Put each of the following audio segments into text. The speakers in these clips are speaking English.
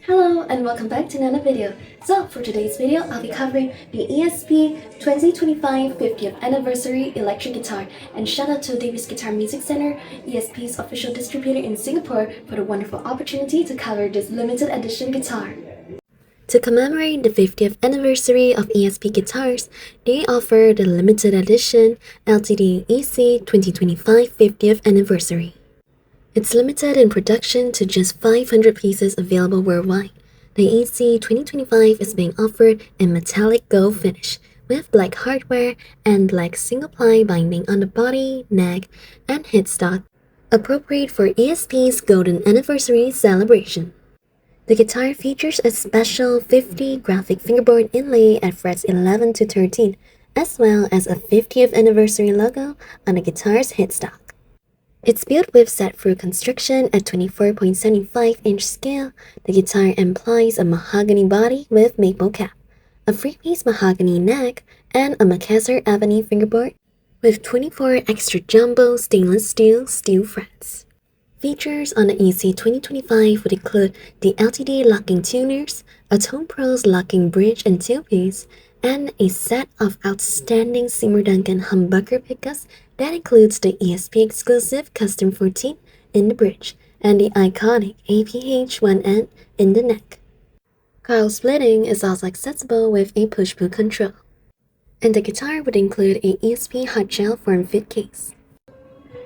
Hello and welcome back to another video. So for today's video, I'll be covering the ESP 2025 50th Anniversary Electric Guitar, and shout out to Davis Guitar Music Center, ESP's official distributor in Singapore, for the wonderful opportunity to cover this limited edition guitar. To commemorate the 50th anniversary of ESP Guitars, they offer the limited edition LTD EC-2025 50th Anniversary. It's limited in production to just 500 pieces available worldwide. The EC-2025 is being offered in metallic gold finish with black hardware and black single-ply binding on the body, neck, and headstock, appropriate for ESP's Golden Anniversary celebration. The guitar features a special 50 graphic fingerboard inlay at frets 11 to 13, as well as a 50th anniversary logo on the guitar's headstock. It's built with set-thru construction at 24.75-inch scale. The guitar employs a mahogany body with maple cap, a three-piece mahogany neck, and a Macassar ebony fingerboard with 24 extra jumbo stainless steel frets. Features on the EC-2025 would include the LTD locking tuners, a TonePros locking bridge and tailpiece, and a set of outstanding Seymour Duncan humbucker pickups that includes the ESP-exclusive Custom 14 in the bridge and the iconic APH1N in the neck. Coil splitting is also accessible with a push-pull control. And the guitar would include a ESP hardshell form-fit case.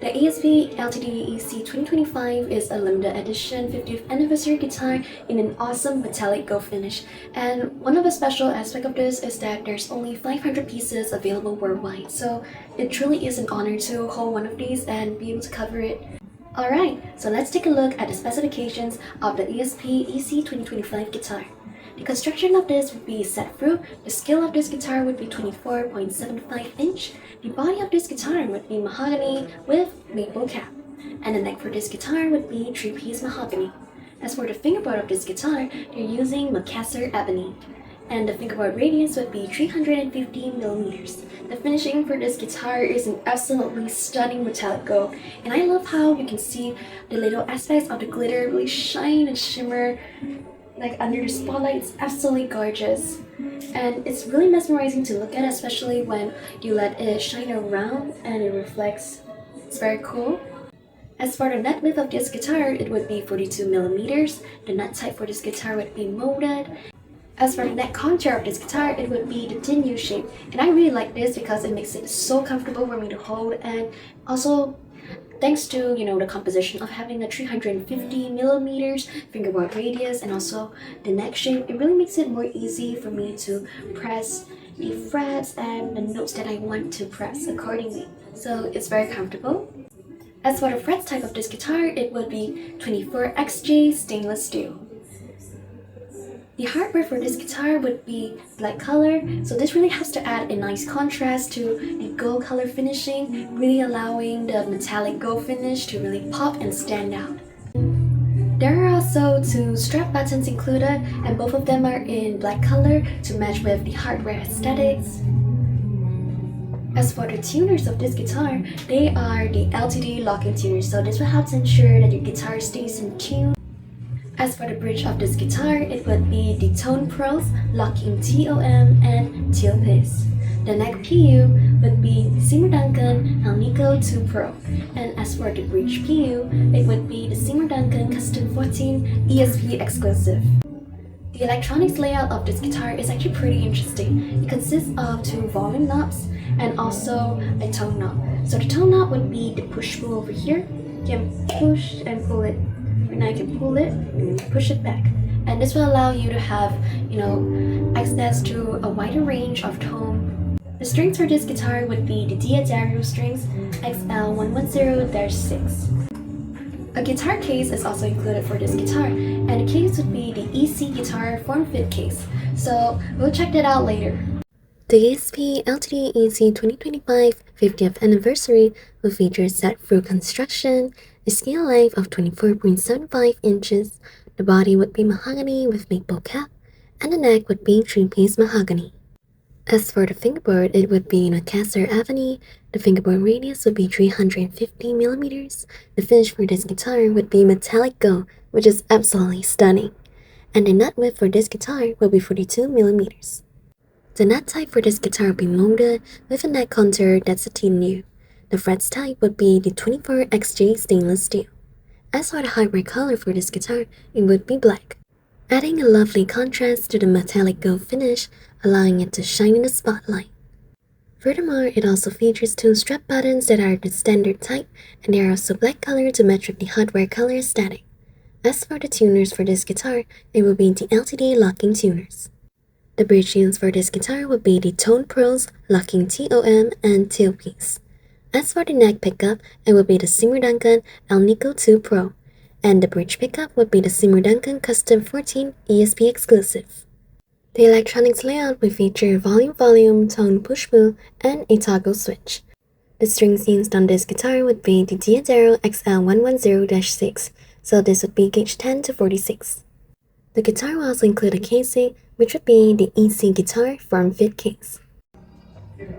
The ESP LTD EC-2025 is a limited edition 50th anniversary guitar in an awesome metallic gold finish, and one of the special aspects of this is that there's only 500 pieces available worldwide, so it truly is an honor to hold one of these and be able to cover it. Alright, so let's take a look at the specifications of the ESP EC-2025 guitar. The construction of this would be set-thru. The scale of this guitar would be 24.75 inch. The body of this guitar would be mahogany with maple cap, and the neck for this guitar would be three-piece mahogany. As for the fingerboard of this guitar, they're using Macassar ebony, and the fingerboard radius would be 350 millimeters. The finishing for this guitar is an absolutely stunning metallic gold, and I love how you can see the little aspects of the glitter really shine and shimmer like under the spotlight. It's absolutely gorgeous, and it's really mesmerizing to look at, especially when you let it shine around and it reflects. It's very cool. As for the neck width of this guitar, it would be 42 millimeters. The nut type for this guitar would be molded. As for the neck contour of this guitar, it would be the thin U shape, and I really like this because it makes it so comfortable for me to hold, and also thanks to the composition of having a 350 millimeters fingerboard radius and also the neck shape, it really makes it more easy for me to press the frets and the notes that I want to press accordingly. So it's very comfortable. As for the frets type of this guitar, it would be 24XJ stainless steel. The hardware for this guitar would be black color, so this really helps to add a nice contrast to the gold color finishing, really allowing the metallic gold finish to really pop and stand out. There are also two strap buttons included, and both of them are in black color to match with the hardware aesthetics. As for the tuners of this guitar, they are the LTD locking tuners, so this will help to ensure that your guitar stays in tune. As for the bridge of this guitar, it would be the TonePros locking TOM and tailpiece. The neck PU would be the Seymour Duncan Alnico 2 Pro, and as for the bridge PU, it would be the Seymour Duncan Custom 14 ESP exclusive. The electronics layout of this guitar is actually pretty interesting. It consists of two volume knobs and also a tone knob. So the tone knob would be the push-pull over here. You can push and pull it. And I can pull it and push it back, and this will allow you to have access to a wider range of tone. The strings for this guitar would be the Diadario strings XL110-6. A guitar case is also included for this guitar, and the case would be the EC Guitar form-fit case, so we'll check that out later. The ESP LTD EC-2025 50th anniversary will feature set-thru construction, a scale life of 24.75 inches, the body would be mahogany with maple cap, and the neck would be three-piece mahogany. As for the fingerboard, it would be Macassar ebony. The fingerboard radius would be 350 millimeters. The finish for this guitar would be metallic gold, which is absolutely stunning. and the nut width for this guitar will be 42mm. The nut type for this guitar will be molded with a neck contour that's a tin. The frets type would be the 24XG stainless steel. As for the hardware color for this guitar, it would be black, adding a lovely contrast to the metallic gold finish, allowing it to shine in the spotlight. Furthermore, it also features two strap buttons that are the standard type, and they are also black color to match with the hardware color aesthetic. As for the tuners for this guitar, it will be the LTD locking tuners. The bridge tunes for this guitar will be the TonePros locking TOM and tailpiece. As for the neck pickup, it will be the Seymour Duncan Alnico 2 Pro, and the bridge pickup would be the Seymour Duncan Custom 14 ESP exclusive. The electronics layout will feature volume, tone push-pull, and a toggle switch. The strings used on this guitar would be the Diodero XL110-6, so this would be gauge 10 to 46. The guitar will also include a casing, which would be the EC Guitar form-fit case.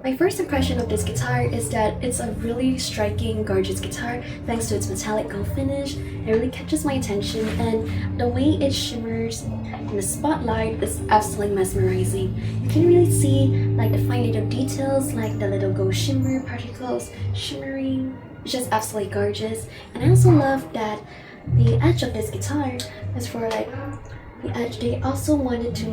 My first impression of this guitar is that it's a really striking, gorgeous guitar thanks to its metallic gold finish. It really catches my attention, and the way it shimmers in the spotlight is absolutely mesmerizing. You can really see like the fine little details, like the little gold shimmer particles shimmering. It's just absolutely gorgeous. And I also love that the edge of this guitar is for like the edge. They also wanted to,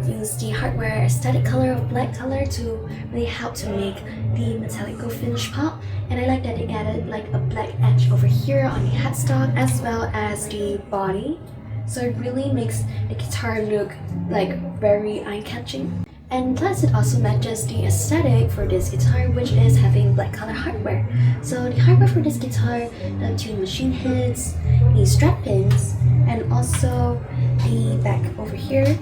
use the hardware aesthetic color of black color to really help to make the metallic gold finish pop. And I like that they added like a black edge over here on the headstock as well as the body. So it really makes the guitar look like very eye-catching. And plus it also matches the aesthetic for this guitar, which is having black color hardware. So the hardware for this guitar, the two machine heads, the strap pins, and also the back over here,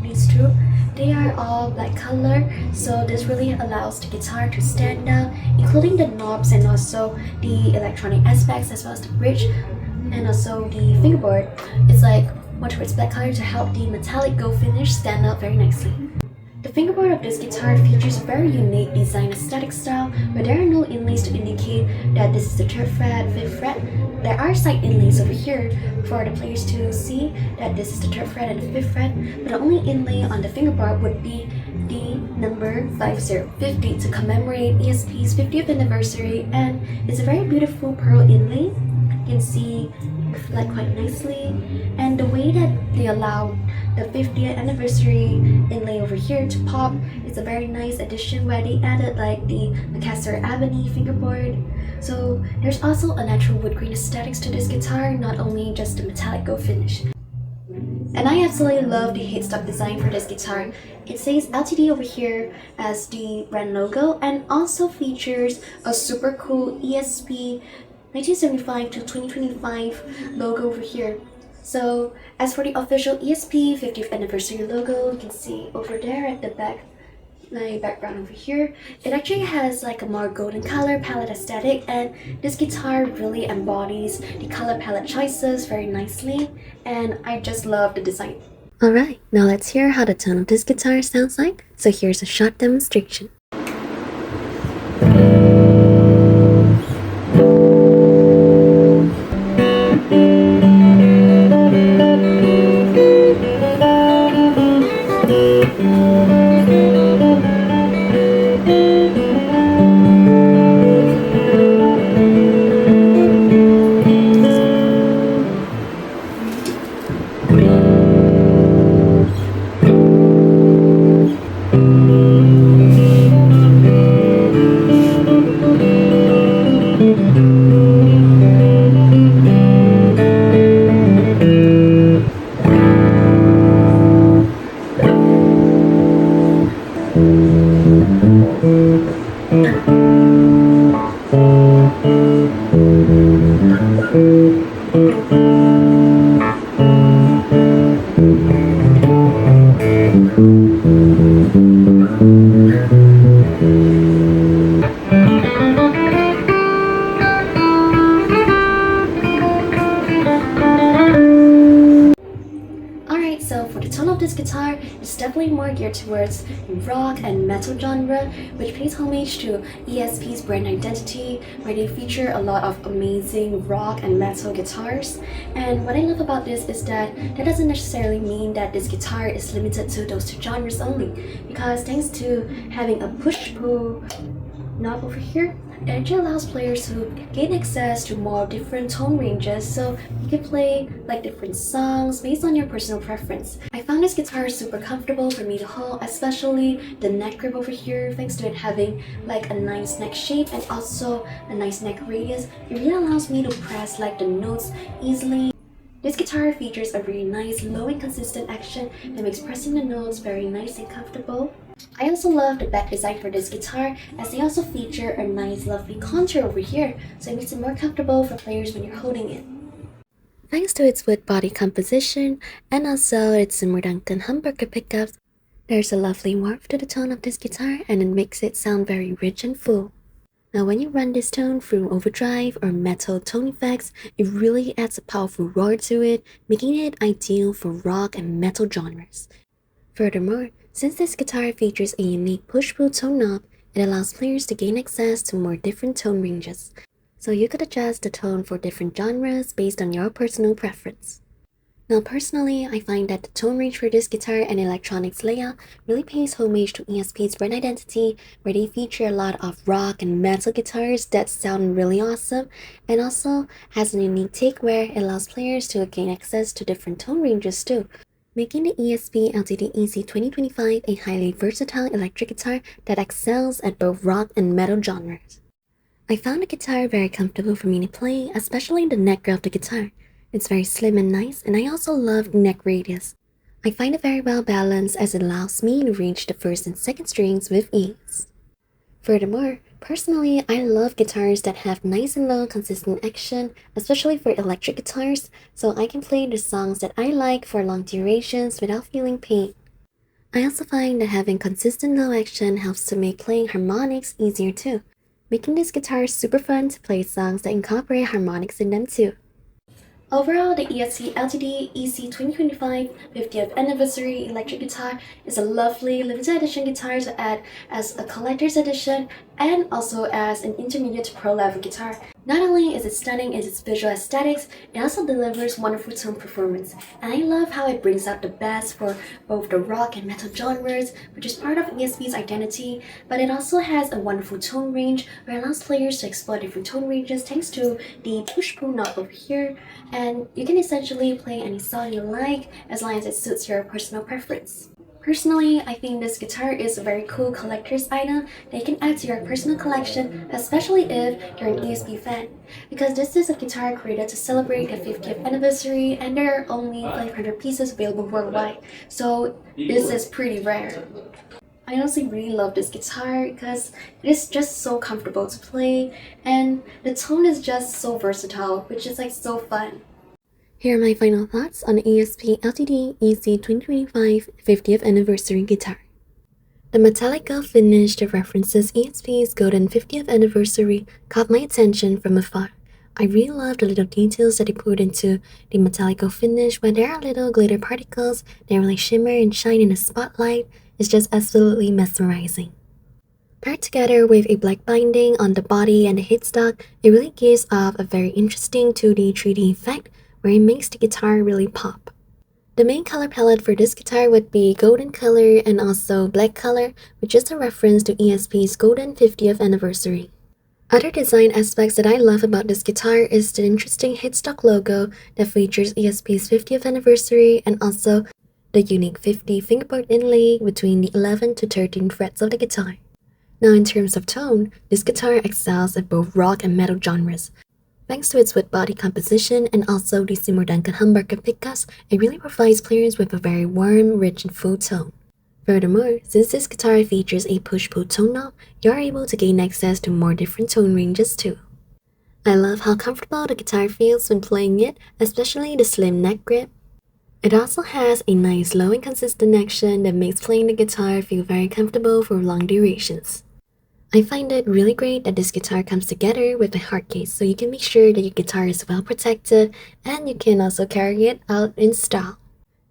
these two, they are all black color. So this really allows the guitar to stand out, including the knobs and also the electronic aspects as well as the bridge and also the fingerboard. It's like more towards black color to help the metallic gold finish stand out very nicely. The fingerboard of this guitar features a very unique design aesthetic style, but there are no inlays to indicate that this is the 3rd fret, 5th fret. There are side inlays over here for the players to see that this is the 3rd fret and the 5th fret, but the only inlay on the fingerboard would be the number 5050 to commemorate ESP's 50th anniversary, and it's a very beautiful pearl inlay. You can see reflect quite nicely, and the way that they allow the 50th anniversary inlay over here to pop is a very nice addition where they added like the Macassar ebony fingerboard. So there's also a natural wood grain aesthetics to this guitar, not only just the metallic gold finish. And I absolutely love the headstock design for this guitar. It says LTD over here as the brand logo, and also features a super cool ESP 1975 to 2025 logo over here. So as for the official ESP 50th anniversary logo, you can see over there at the back, my background over here, it actually has like a more golden color palette aesthetic, and this guitar really embodies the color palette choices very nicely, and I just love the design. Alright, now let's hear how the tone of this guitar sounds like, so here's a short demonstration. tone of this guitar is definitely more geared towards rock and metal genre, which pays homage to ESP's brand identity, where they feature a lot of amazing rock and metal guitars. And what I love about this is that doesn't necessarily mean that this guitar is limited to those two genres only, because thanks to having a push-pull knob over here, it actually allows players to gain access to more different tone ranges, so you can play like different songs based on your personal preference. I found this guitar super comfortable for me to hold, especially the neck grip over here, thanks to it having like a nice neck shape and also a nice neck radius. It really allows me to press like the notes easily. This guitar features a really nice low and consistent action that makes pressing the notes very nice and comfortable. I also love the back design for this guitar, as they also feature a nice lovely contour over here, so it makes it more comfortable for players when you're holding it. Thanks to its wood body composition and also its Seymour Duncan humbucker pickups, there's a lovely warmth to the tone of this guitar and it makes it sound very rich and full. Now when you run this tone through overdrive or metal tone effects, it really adds a powerful roar to it, making it ideal for rock and metal genres. Furthermore, since this guitar features a unique push-pull tone knob, it allows players to gain access to more different tone ranges, so you could adjust the tone for different genres based on your personal preference. Now personally, I find that the tone range for this guitar and electronics layout really pays homage to ESP's brand identity, where they feature a lot of rock and metal guitars that sound really awesome, and also has a unique take where it allows players to gain access to different tone ranges too, making the ESP LTD EC-2025 a highly versatile electric guitar that excels at both rock and metal genres. I found the guitar very comfortable for me to play, especially the neck grip of the guitar. It's very slim and nice, and I also love the neck radius. I find it very well balanced as it allows me to reach the first and second strings with ease. Furthermore, personally, I love guitars that have nice and low consistent action, especially for electric guitars, so I can play the songs that I like for long durations without feeling pain. I also find that having consistent low action helps to make playing harmonics easier too, making this guitar super fun to play songs that incorporate harmonics in them too. Overall, the ESP LTD EC-2025 50th Anniversary Electric Guitar is a lovely limited edition guitar to add as a collector's edition and also as an intermediate to pro level guitar. Not only is it stunning in its visual aesthetics, it also delivers wonderful tone performance, and I love how it brings out the best for both the rock and metal genres, which is part of ESP's identity, but it also has a wonderful tone range where it allows players to explore different tone ranges thanks to the push-pull knob over here, and you can essentially play any song you like as long as it suits your personal preference. Personally, I think this guitar is a very cool collector's item that you can add to your personal collection, especially if you're an ESP fan, because this is a guitar created to celebrate the 50th anniversary and there are only 500 pieces available worldwide, so this is pretty rare. I honestly really love this guitar because it is just so comfortable to play and the tone is just so versatile, which is like so fun. Here are my final thoughts on the ESP LTD EC-2025 50th Anniversary guitar. The metallic gold finish that references ESP's golden 50th anniversary caught my attention from afar. I really love the little details that they put into the metallic gold finish, where there are little glitter particles that really shimmer and shine in the spotlight. It's just absolutely mesmerizing. Paired together with a black binding on the body and the headstock, it really gives off a very interesting 2D 3D effect where it makes the guitar really pop. The main color palette for this guitar would be golden color and also black color, which is a reference to ESP's golden 50th anniversary. Other design aspects that I love about this guitar is the interesting headstock logo that features ESP's 50th anniversary and also the unique 50 fingerboard inlay between the 11 to 13 frets of the guitar. Now in terms of tone, this guitar excels at both rock and metal genres. Thanks to its wood body composition and also the Seymour Duncan humbucker pickups, it really provides players with a very warm, rich, and full tone. Furthermore, since this guitar features a push-pull tone knob, you're able to gain access to more different tone ranges too. I love how comfortable the guitar feels when playing it, especially the slim neck grip. It also has a nice low and consistent action that makes playing the guitar feel very comfortable for long durations. I find it really great that this guitar comes together with a hard case, so you can make sure that your guitar is well protected and you can also carry it out in style.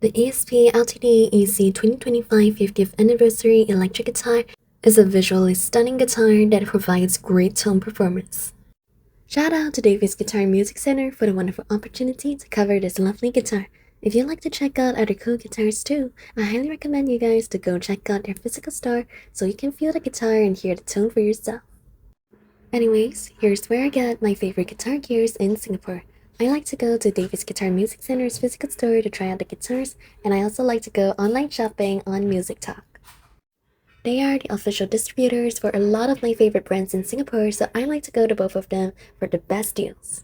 The ESP LTD EC-2025 50th Anniversary Electric Guitar is a visually stunning guitar that provides great tone performance. Shout out to Davis Guitar Music Center for the wonderful opportunity to cover this lovely guitar. If you'd like to check out other cool guitars too, I highly recommend you guys to go check out their physical store so you can feel the guitar and hear the tone for yourself. Anyways, here's where I get my favorite guitar gears in Singapore. I like to go to Davis Guitar Music Center's physical store to try out the guitars, and I also like to go online shopping on Music Talk. They are the official distributors for a lot of my favorite brands in Singapore, so I like to go to both of them for the best deals.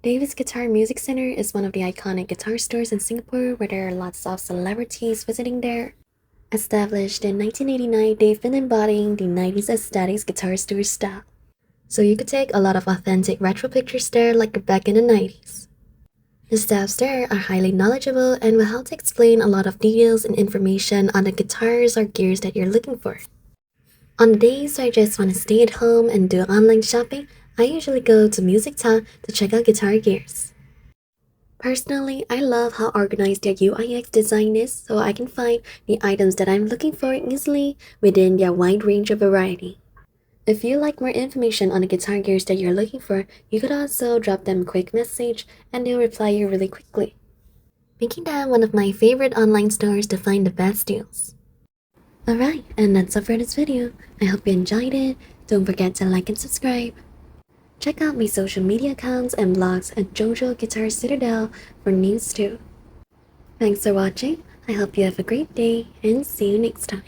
Davis Guitar Music Center is one of the iconic guitar stores in Singapore where there are lots of celebrities visiting there. Established in 1989, they've been embodying the 90s aesthetics guitar store style. So you could take a lot of authentic retro pictures there like you're back in the 90s. The staffs there are highly knowledgeable and will help to explain a lot of details and information on the guitars or gears that you're looking for. On the days I just want to stay at home and do online shopping, I usually go to Music Talk to check out guitar gears. Personally, I love how organized their UI/UX design is so I can find the items that I'm looking for easily within their wide range of variety. If you'd like more information on the guitar gears that you're looking for, you could also drop them a quick message and they'll reply you really quickly, making them one of my favorite online stores to find the best deals. Alright, and that's all for this video. I hope you enjoyed it. Don't forget to like and subscribe. Check out my social media accounts and blogs at JoJo Guitar Citadel for news too. Thanks for watching. I hope you have a great day and see you next time.